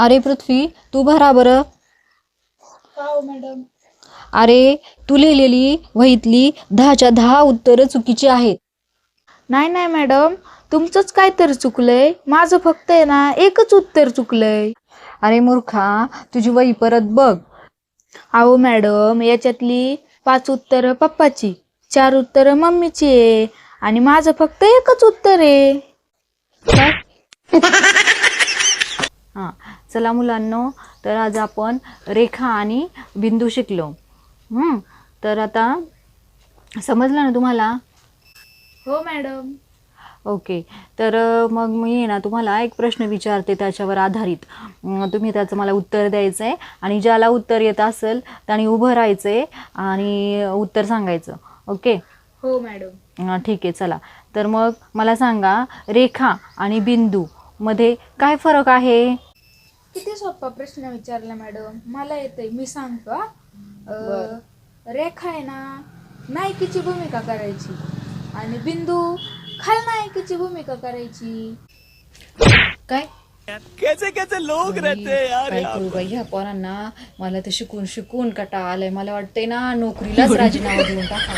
अरे पृथ्वी, तू भरा बरं. हो मॅडम. अरे, तू लिहिलेली वहीतली 10च्या 10 उत्तरं चुकीची आहेत. नाही नाही मॅडम, तुमचंच काहीतरी चुकलंय. माझं फक्त आहे ना एकच उत्तर चुकलंय. अरे मूर्खा, तुझी वही परत बघ. अहो मॅडम, याच्यातली 5 उत्तरं पप्पाची, 4 उत्तरं मम्मीची आहे आणि माझं फक्त एकच उत्तर आहे. हां, चला मुलांनो, तर आज आपण रेखा आणि बिंदू शिकलो. तर आता समजलं ना तुम्हाला? हो मॅडम. ओके. तर मग मी आहे ना तुम्हाला एक प्रश्न विचारते, त्याच्यावर आधारित तुम्ही त्याचं मला उत्तर द्यायचं आहे आणि ज्याला उत्तर येत असेल त्याने उभं राहायचं आहे आणि उत्तर सांगायचं. ओके. हो मॅडम. ठीक आहे, चला. तर मग मला सांगा, रेखा आणि बिंदू मध्ये काय फरक आहे? किती सोपा प्रश्न विचारला मॅडम. मला येतंय, मी सांगतो हा. रेखा आहे ना नायिकेची भूमिका करायची आणि बिंदू खलनायिकेची भूमिका करायची. काय कैसे कैसे लोग रहते हैं यार काय यहाँ करू पर। बाई ह्या पोरांना. मला तर शिकून शिकून कंटाळा आलाय. मला वाटतंय ना नोकरीलाच राजीनामा देऊन टाका.